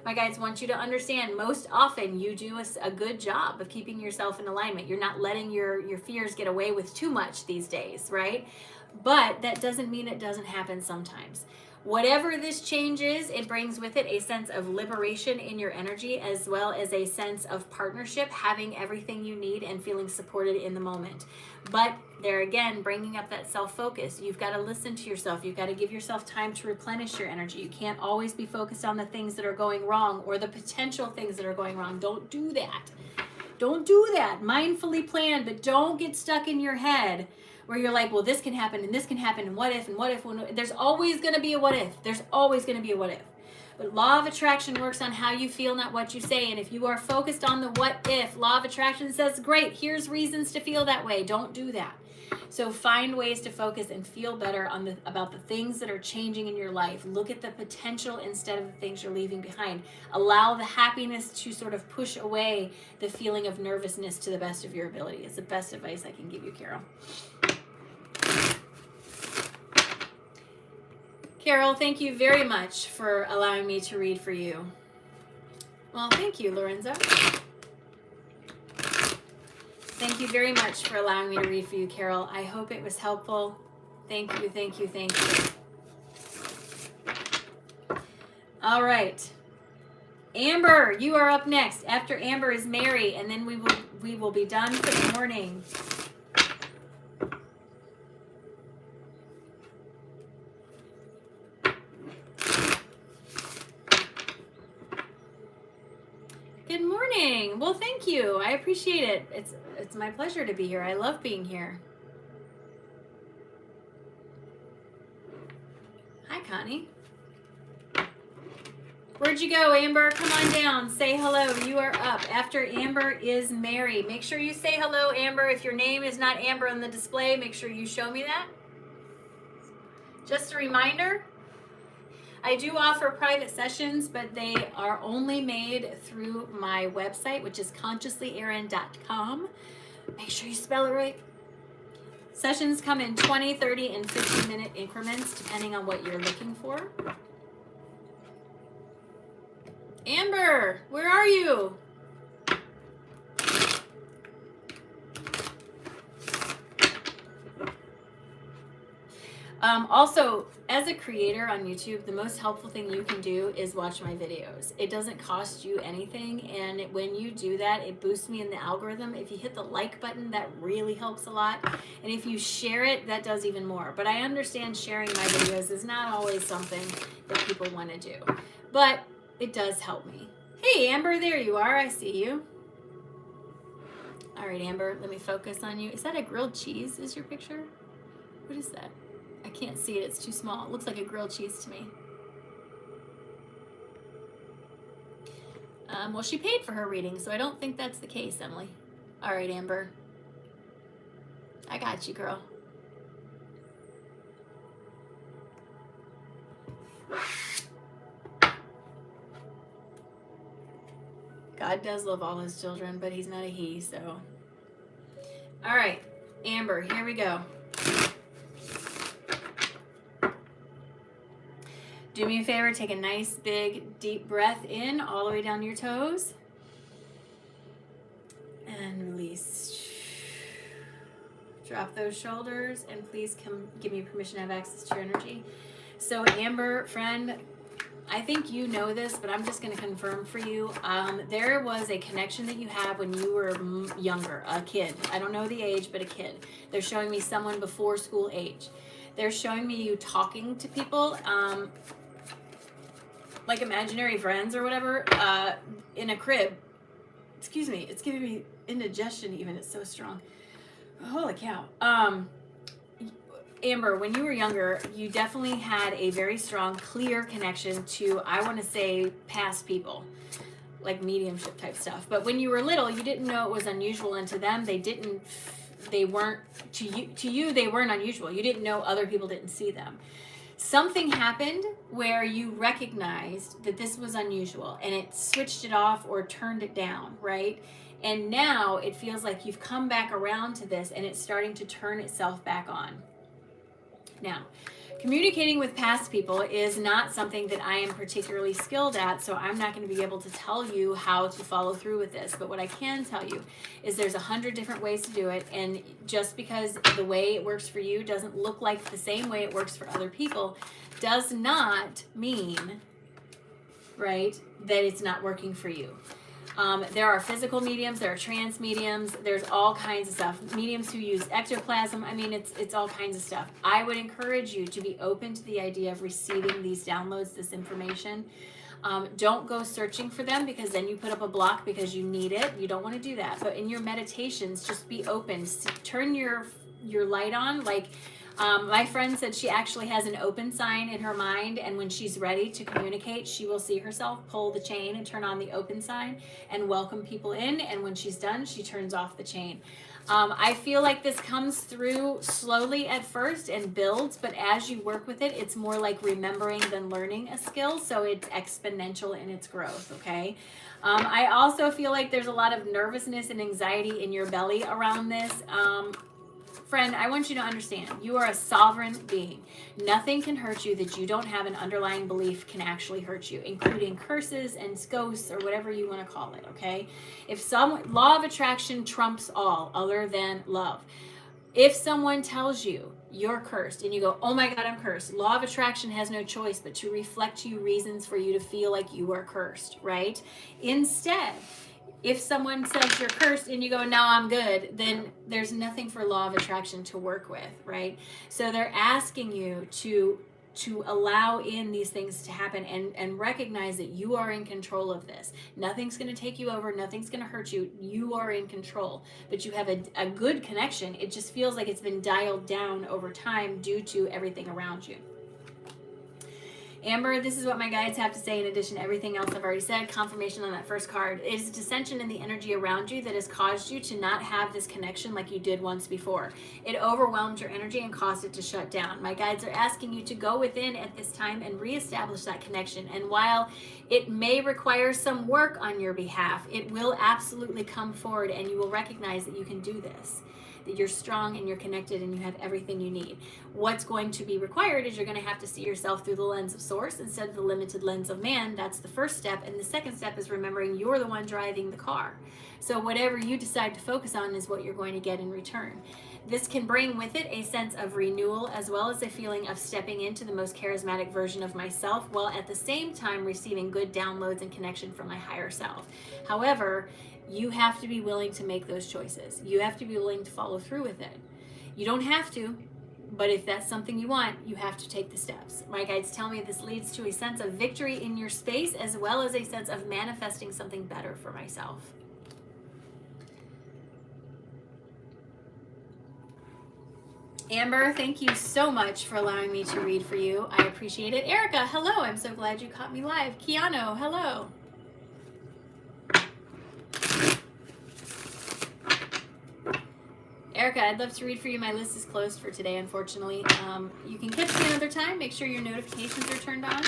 My guides want you to understand most often you do a good job of keeping yourself in alignment. You're not letting your fears get away with too much these days, right? But that doesn't mean it doesn't happen sometimes. Whatever this change is, it brings with it a sense of liberation in your energy as well as a sense of partnership, having everything you need and feeling supported in the moment. But there again, bringing up that self-focus. You've got to listen to yourself. You've got to give yourself time to replenish your energy. You can't always be focused on the things that are going wrong or the potential things that are going wrong. Don't do that. Don't do that. Mindfully plan, but don't get stuck in your head where you're like, well, this can happen and this can happen and what if and what if. There's always going to be a what if. There's always going to be a what if. But law of attraction works on how you feel, not what you say. And if you are focused on the what if, law of attraction says, great, here's reasons to feel that way. Don't do that. So find ways to focus and feel better about the things that are changing in your life. Look at the potential instead of the things you're leaving behind. Allow the happiness to sort of push away the feeling of nervousness to the best of your ability. It's the best advice I can give you, Carol. Carol, thank you very much for allowing me to read for you. Well, thank you, Lorenzo. Thank you very much for allowing me to read for you, Carol. I hope it was helpful. Thank you, thank you, thank you. All right. Amber, you are up next. After Amber is Mary, and then we will be done for the morning. morning. Well, thank you. I appreciate it. It's my pleasure to be here. I love being here. Hi, Connie. Where'd you go, Amber? Come on down. Say hello. You are up. After Amber is Mary. Make sure you say hello, Amber. If your name is not Amber on the display, make sure you show me that. Just a reminder, I do offer private sessions, but they are only made through my website, which is consciouslyerin.com. Make sure you spell it right. Sessions come in 20, 30, and 50-minute increments, depending on what you're looking for. Amber, where are you? Also, as a creator on YouTube, the most helpful thing you can do is watch my videos. It doesn't cost you anything, and when you do that, it boosts me in the algorithm. If you hit the like button, that really helps a lot, and if you share it, that does even more. But I understand sharing my videos is not always something that people want to do, but it does help me. Hey, Amber, there you are. I see you. All right, Amber, let me focus on you. Is that a grilled cheese is your picture? What is that? I can't see it. It's too small. It looks like a grilled cheese to me. Well, she paid for her reading, so I don't think that's the case, Emily. All right, Amber. I got you, girl. God does love all his children, but he's not a he, so. All right, Amber, here we go. Do me a favor, take a nice big deep breath in all the way down to your toes. And release. Drop those shoulders, and please come give me permission to have access to your energy. So Amber, friend, I think you know this, but I'm just going to confirm for you. There was a connection that you have when you were younger, a kid. I don't know the age, but a kid. They're showing me someone before school age. They're showing me you talking to people, like imaginary friends or whatever, in a crib. Excuse me, it's giving me indigestion even. It's so strong. Holy cow. Amber, when you were younger, you definitely had a very strong, clear connection to, I want to say, past people, like mediumship type stuff. But when you were little, you didn't know it was unusual, and to them, they weren't, to you, they weren't unusual. You didn't know other people didn't see them. Something happened where you recognized that this was unusual, and it switched it off or turned it down, right? And now it feels like you've come back around to this, and it's starting to turn itself back on. Now, communicating with past people is not something that I am particularly skilled at, so I'm not going to be able to tell you how to follow through with this. But what I can tell you is there's 100 different ways to do it, and just because the way it works for you doesn't look like the same way it works for other people does not mean, right, that it's not working for you. There are physical mediums, there are trance mediums, there's all kinds of stuff. Mediums who use ectoplasm, I mean, it's all kinds of stuff. I would encourage you to be open to the idea of receiving these downloads, this information. Don't go searching for them, because then you put up a block because you need it. You don't want to do that. But in your meditations, just be open. Turn your light on, like my friend said she actually has an open sign in her mind, and when she's ready to communicate, she will see herself pull the chain and turn on the open sign and welcome people in, and when she's done, she turns off the chain. I feel like this comes through slowly at first and builds, but as you work with it, it's more like remembering than learning a skill, so it's exponential in its growth, okay? I also feel like there's a lot of nervousness and anxiety in your belly around this. Friend, I want you to understand, you are a sovereign being. Nothing can hurt you that you don't have an underlying belief can actually hurt you, including curses and ghosts or whatever you want to call it, okay? If law of attraction trumps all other than love. If someone tells you you're cursed and you go, oh my God, I'm cursed, law of attraction has no choice but to reflect to you reasons for you to feel like you are cursed, right? Instead, if someone says you're cursed and you go, no, I'm good, then there's nothing for law of attraction to work with, right? So they're asking you to to allow in these things to happen and recognize that you are in control of this. Nothing's going to take you over. Nothing's going to hurt you. You are in control, but you have a good connection. It just feels like it's been dialed down over time due to everything around you. Amber, this is what my guides have to say in addition to everything else I've already said. Confirmation on that first card. It is dissension in the energy around you that has caused you to not have this connection like you did once before. It overwhelmed your energy and caused it to shut down. My guides are asking you to go within at this time and reestablish that connection. And while it may require some work on your behalf, it will absolutely come forward and you will recognize that you can do this. That you're strong and you're connected and you have everything you need. What's going to be required is you're going to have to see yourself through the lens of source instead of the limited lens of man. That's the first step. And the second step is remembering you're the one driving the car. So whatever you decide to focus on is what you're going to get in return. This can bring with it a sense of renewal as well as a feeling of stepping into the most charismatic version of myself while at the same time receiving good downloads and connection from my higher self. However, you have to be willing to make those choices. You have to be willing to follow through with it. You don't have to, but if that's something you want, you have to take the steps. My guides tell me this leads to a sense of victory in your space as well as a sense of manifesting something better for myself. Amber, thank you so much for allowing me to read for you. I appreciate it. Erica, hello. I'm so glad you caught me live. Keanu, hello. Erica, I'd love to read for you. My list is closed for today, unfortunately. You can catch me another time. Make sure your notifications are turned on.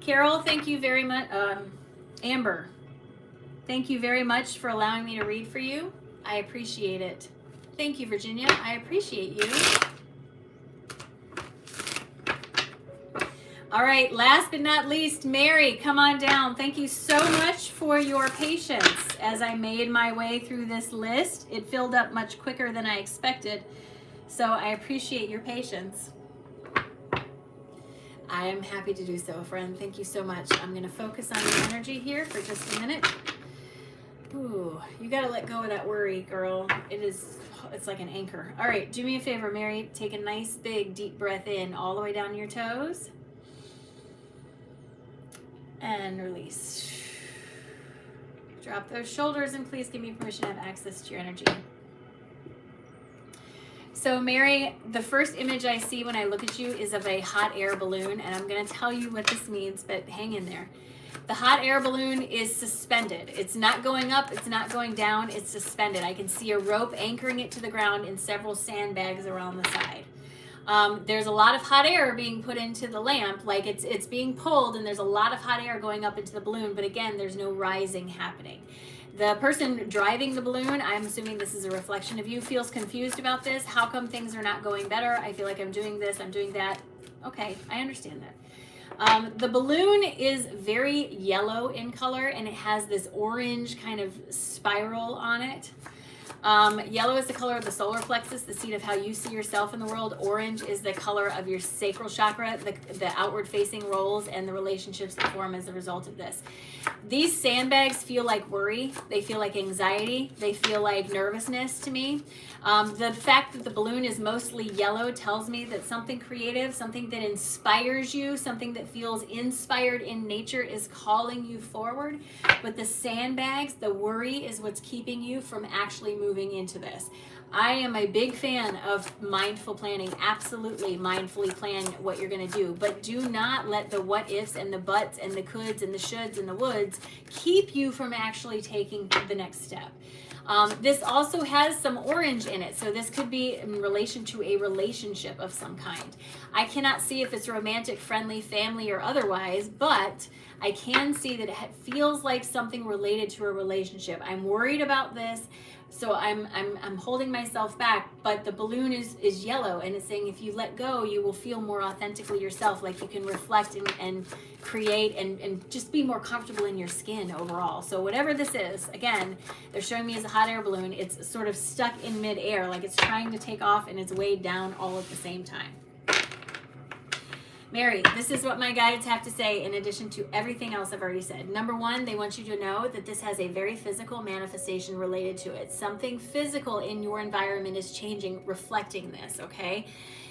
Carol, thank you very much. Amber, thank you very much for allowing me to read for you. I appreciate it. Thank you, Virginia. I appreciate you. All right, last but not least, Mary, come on down. Thank you so much for your patience as I made my way through this list. It filled up much quicker than I expected, so I appreciate your patience. I am happy to do so, friend. Thank you so much. I'm going to focus on your energy here for just a minute. Ooh, you got to let go of that worry, girl. It's like an anchor. All right, do me a favor, Mary. Take a nice, big, deep breath in all the way down your toes. And release. Drop those shoulders and please give me permission to have access to your energy. So Mary, the first image I see when I look at you is of a hot air balloon, and I'm going to tell you what this means, but hang in there. The hot air balloon is suspended. It's not going up, it's not going down, it's suspended. I can see a rope anchoring it to the ground and several sandbags around the side. There's a lot of hot air being put into the lamp, like it's being pulled, and there's a lot of hot air going up into the balloon, but again, there's no rising happening. The person driving the balloon, I'm assuming this is a reflection of you, feels confused about this. How come things are not going better? I feel like I'm doing this, I'm doing that. Okay, I understand that. The balloon is very yellow in color, and it has this orange kind of spiral on it. Yellow is the color of the solar plexus, the seat of how you see yourself in the world. Orange is the color of your sacral chakra, the outward facing roles and the relationships that form as a result of this. These sandbags feel like worry. They feel like anxiety. They feel like nervousness to me. The fact that the balloon is mostly yellow tells me that something creative, something that inspires you, something that feels inspired in nature is calling you forward. But the sandbags, the worry is what's keeping you from actually moving into this. I am a big fan of mindful planning. Absolutely mindfully plan what you're going to do, but do not let the what ifs and the buts and the coulds and the shoulds and the woulds keep you from actually taking the next step. This also has some orange in it, so this could be in relation to a relationship of some kind. I cannot see if it's romantic, friendly, family, or otherwise, but I can see that it feels like something related to a relationship. I'm worried about this, so I'm holding myself back, but the balloon is yellow, and it's saying if you let go, you will feel more authentically yourself, like you can reflect and create and just be more comfortable in your skin overall. So whatever this is, again, they're showing me as a hot air balloon. It's sort of stuck in midair, like it's trying to take off and it's weighed down all at the same time. Mary, this is what my guides have to say in addition to everything else I've already said. Number one, they want you to know that this has a very physical manifestation related to it. Something physical in your environment is changing, reflecting this, okay?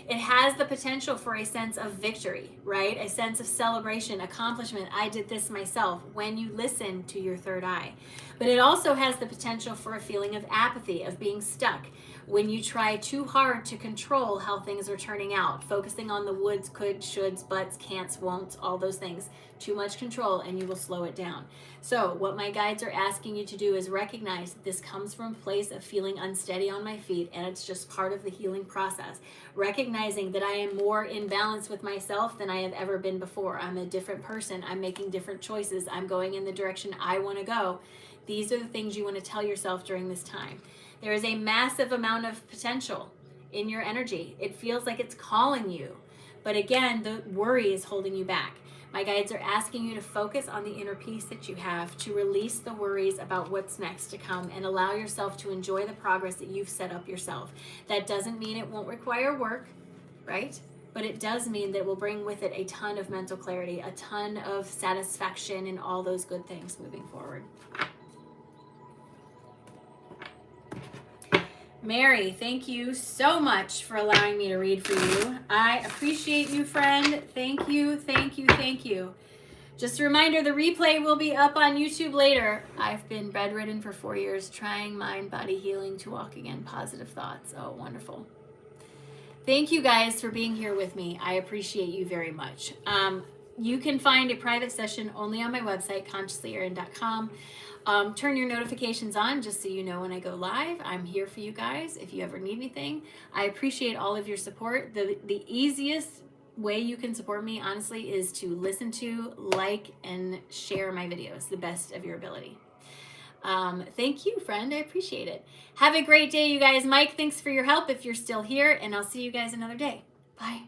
It has the potential for a sense of victory, right? A sense of celebration, accomplishment. I did this myself when you listen to your third eye. But it also has the potential for a feeling of apathy, of being stuck. When you try too hard to control how things are turning out, focusing on the woulds, could, shoulds, buts, can'ts, won'ts, all those things, too much control, and you will slow it down. So what my guides are asking you to do is recognize that this comes from a place of feeling unsteady on my feet, and it's just part of the healing process. Recognizing that I am more in balance with myself than I have ever been before. I'm a different person. I'm making different choices. I'm going in the direction I want to go. These are the things you want to tell yourself during this time. There is a massive amount of potential in your energy. It feels like it's calling you. But again, the worry is holding you back. My guides are asking you to focus on the inner peace that you have, to release the worries about what's next to come, and allow yourself to enjoy the progress that you've set up yourself. That doesn't mean it won't require work, right? But it does mean that it will bring with it a ton of mental clarity, a ton of satisfaction, and all those good things moving forward. Mary, thank you so much for allowing me to read for you. I appreciate you, friend. Thank you, thank you, thank you. Just a reminder, the replay will be up on YouTube later. I've been bedridden for 4 years, trying mind, body healing to walk again, positive thoughts. Oh, wonderful. Thank you guys for being here with me. I appreciate you very much. You can find a private session only on my website, consciouslyerin.com. Turn your notifications on just so you know when I go live. I'm here for you guys if you ever need anything. I appreciate all of your support. The easiest way you can support me, honestly, is to listen to, like, and share my videos the best of your ability. Thank you, friend. I appreciate it. Have a great day, you guys. Mike, thanks for your help if you're still here, and I'll see you guys another day. Bye.